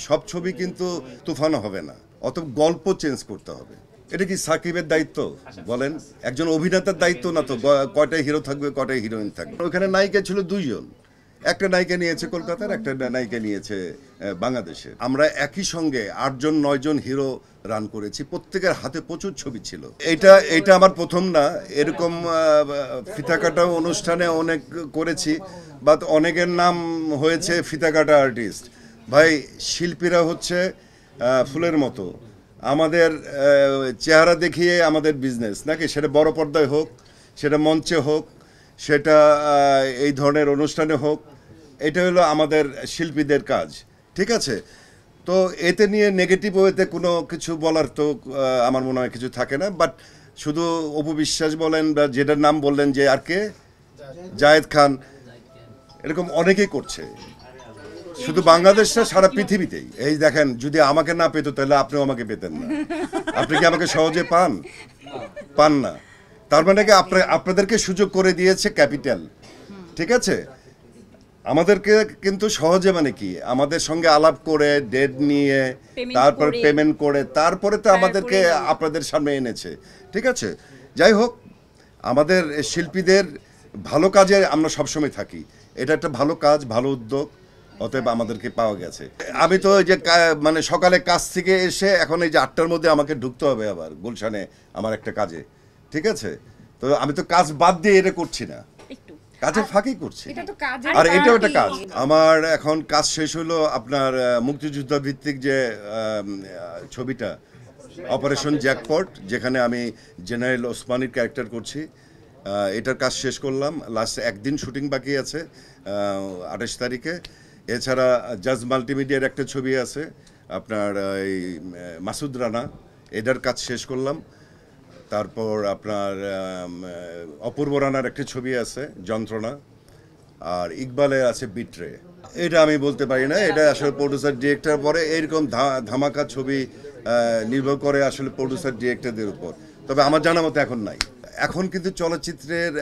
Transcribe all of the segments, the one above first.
সব ছবি কিন্তু তুফান হবে না, অত গল্প চেঞ্জ করতে হবে। এটা কি সাকিবের দায়িত্ব বলেন? একজন অভিনেতার দায়িত্ব না তো কয়টা হিরো থাকবে, কয়টা হিরোইন থাকবে। ওখানে নায়িকা ছিল দুইজন, একটা নায়িকা নিয়েছে কলকাতার, একটা নায়িকা নিয়েছে বাংলাদেশের। আমরা একই সঙ্গে 8-9 হিরো রান করেছি, প্রত্যেকের হাতে প্রচুর ছবি ছিল। এটা আমার প্রথম না, এরকম ফিতা কাটা অনুষ্ঠানে অনেক করেছি, বা অনেকের নাম হয়েছে ফিতা কাটা আর্টিস্ট। ভাই, শিল্পীরা হচ্ছে ফুলের মতো, আমাদের চেহারা দেখিয়ে আমাদের বিজনেস নাকি, সেটা বড় পর্দায় হোক, সেটা মঞ্চে হোক, সেটা এই ধরনের অনুষ্ঠানে হোক, এটা হলো আমাদের শিল্পীদের কাজ, ঠিক আছে? তো এতে নিয়ে নেগেটিভ ওয়েতে কোনো কিছু বলার তো আমার মনে হয় কিছু থাকে না। বাট শুধু অপু বিশ্বাস বলেন বা যেটার নাম বললেন যে আর কে, জায়েদ খান, এরকম অনেকেই করছে, শুধু বাংলাদেশ না, সারা পৃথিবীতেই। এই দেখেন, যদি আমাকে না পেত তাহলে আপনিও আমাকে পেতেন না। আপনি কি আমাকে সহজে পান না? তার মানে কি আপনাদেরকে সুযোগ করে দিয়েছে ক্যাপিটাল, ঠিক আছে? আমাদেরকে কিন্তু সহজে, মানে কি, আমাদের সঙ্গে আলাপ করে ডেট নিয়ে তারপর পেমেন্ট করে তারপরে তো আমাদেরকে আপনাদের সামনে এনেছে, ঠিক আছে? যাই হোক, আমাদের শিল্পীদের ভালো কাজে আমরা সবসময় থাকি, এটা একটা ভালো কাজ, ভালো উদ্যোগ, অতএব আমাদেরকে পাওয়া গেছে। আমি তো এই যে মানে সকালে কাজ থেকে এসে এখন এই যে 8টার মধ্যে আমাকে ঢুকতে হবে আবার গুলশানে আমার একটা কাজে, ঠিক আছে? তো আমি তো কাজ বাদ দিয়ে এটা করছি না, কাজের ফাঁকি করছি, আর এটাও একটা কাজ। আমার এখন কাজ শেষ হলো আপনার মুক্তিযুদ্ধ ভিত্তিক যে ছবিটা অপারেশন জ্যাকপট, যেখানে আমি জেনারেল ওসমানীর ক্যারেক্টার করছি, এটার কাজ শেষ করলাম। লাস্ট একদিন শুটিং বাকি আছে, 28 তারিখে। এছাড়া জাজ মাল্টিমিডিয়ার একটা ছবি আছে আপনার এই মাসুদ রানা, এটার কাজ শেষ করলাম। তারপর আপনার অপূর্ব রানার একটা ছবি আছে যন্ত্রণা, আর ইকবালের আছে বিট্রে। এটা আমি বলতে পারি না, এটা আসলে প্রডিউসার ডিরেক্টর পরে, এইরকম ধামাকা ছবি নির্ভর করে আসলে প্রডিউসার ডিরেক্টরদের উপর। তবে আমার জানা মতো এখন নাই। এখন কিন্তু চলচ্চিত্রের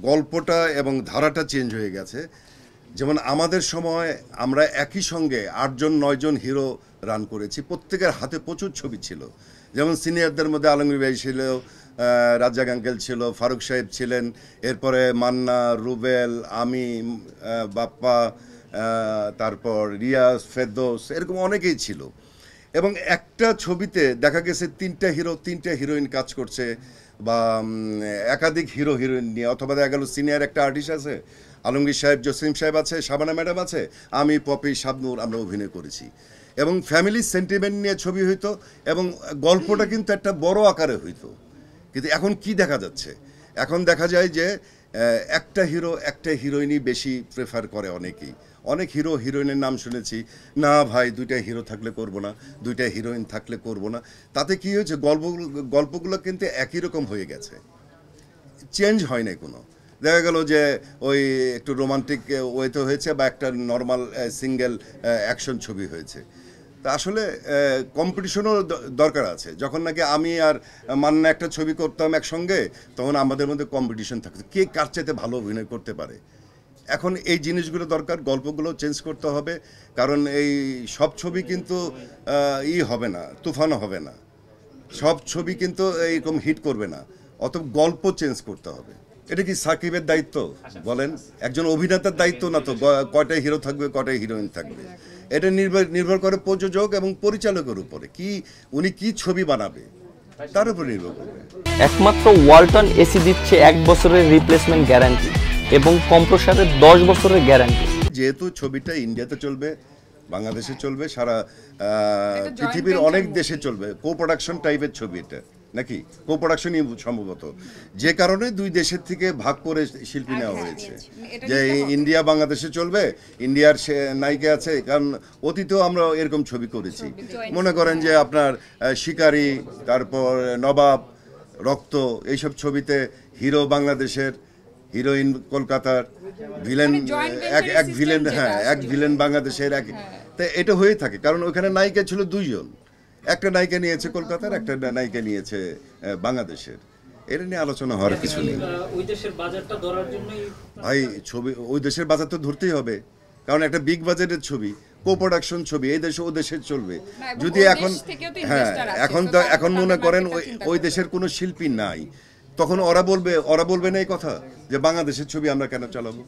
গল্পটা এবং ধারাটা চেঞ্জ হয়ে গেছে। যেমন আমাদের সময় আমরা একই সঙ্গে 8-9 হিরো রান করেছি, প্রত্যেকের হাতে প্রচুর ছবি ছিল। যেমন সিনিয়রদের মধ্যে আলমগীর ভাই ছিল, রাজ্জাক আঙ্কেল ছিল, ফারুক সাহেব ছিলেন, এরপরে মান্না, রুবেল, আমি, বাপ্পা, তারপর রিয়াজ, ফেরদৌস, এরকম অনেকেই ছিল। এবং একটা ছবিতে দেখা গেছে 3টা হিরো 3টা হিরোইন কাজ করছে, বা একাধিক হিরো হিরোইন নিয়ে, অথবা দেখা গেল সিনিয়র একটা আর্টিস্ট আছে, আলমগীর সাহেব, জসিম সাহেব আছে, শাবানা ম্যাডাম আছে, আমি, পপি, শাবনূর, আমরা অভিনয় করেছি। এবং ফ্যামিলি সেন্টিমেন্ট নিয়ে ছবি হইতো, এবং গল্পটা কিন্তু একটা বড় আকারে হইতো। কিন্তু এখন কি দেখা যাচ্ছে? এখন দেখা যায় যে একটা হিরো একটা হিরোইনই বেশি প্রেফার করে অনেকেই। অনেক হিরো হিরোইনের নাম শুনেছি, না ভাই 2টা হিরো থাকলে করব না, 2টা হিরোইন থাকলে করব না। তাতে কি হয়েছে, গল্পগুলো কিন্তু একই রকম হয়ে গেছে, চেঞ্জ হয় না কোনো। দেখা গেল যে ওই একটু রোমান্টিক ওয়েতে হয়েছে, বা একটা নর্মাল সিঙ্গেল অ্যাকশন ছবি হয়েছে। তা আসলে কম্পিটিশনও দরকার আছে। যখন নাকি আমি আর মান্না একটা ছবি করতাম একসঙ্গে, তখন আমাদের মধ্যে কম্পিটিশন থাকতো, কে কার চাইতে ভালো অভিনয় করতে পারে। এখন এই জিনিসগুলো দরকার, গল্পগুলো চেঞ্জ করতে হবে, কারণ এই সব ছবি কিন্তু হবে না, তুফানও হবে না, সব ছবি কিন্তু এইরকম হিট করবে না, অত গল্প চেঞ্জ করতে হবে। এটা কি সাকিবের দায়িত্ব বলেন? একজন অভিনেতার দায়িত্ব না তো কয়টা হিরো থাকবে, কয়টা হিরোইন থাকবে। এটা নির্ভর করে প্রযোজক এবং পরিচালকের উপরে, কি উনি কি ছবি বানাবে তার উপর নির্ভর করবে। একমাত্র ওয়ালটন এসি দিচ্ছে 1 বছরের রিপ্লেসমেন্ট গ্যারান্টি এবং কম্প্রেসারের 10 বছরের গ্যারান্টি। যেহেতু ছবিটা ইন্ডিয়াতে চলবে, বাংলাদেশে চলবে, সারা পৃথিবীর অনেক দেশে চলবে, কো প্রোডাকশন টাইপের ছবি এটা, নাকি কো প্রোডাকশনই সম্ভবত, যে কারণে 2 দেশের থেকে ভাগ করে শিল্পী নেওয়া হয়েছে, যে ইন্ডিয়া বাংলাদেশে চলবে, ইন্ডিয়ার নায়িকা আছে। কারণ অতীতেও আমরা এরকম ছবি করেছি, মনে করেন যে আপনার শিকারি, তারপর নবাব, রক্ত, এইসব ছবিতে হিরো বাংলাদেশের, হিরোইন কলকাতার, ভিলেন এক ভিলেন, হ্যাঁ এক ভিলেন বাংলাদেশের, এক। তা এটা হয়ে থাকে, কারণ ওখানে নায়িকা ছিল 2জন, একটা নায়িকা নিয়েছে কলকাতার, একটা নায়িকা নিয়েছে বাংলাদেশের। এটা নিয়ে আলোচনা হওয়ার কিছু নেই ভাই। ছবি ওই দেশের বাজার তো ধরতেই হবে, কারণ একটা বিগ বাজেটের ছবি, কো প্রোডাকশন ছবি এই দেশে ও দেশের চলবে। এবং যদি ওই দেশ এখন থেকেও তো হ্যাঁ investor আছে, এখন তো তারা এখন তো মনে তাদের করেন market-টা ওই চিন্তা ওই করবে। দেশের কোনো শিল্পী নাই, তখন ওরা বলবে না এই কথা যে বাংলাদেশের ছবি আমরা কেন চালাবো।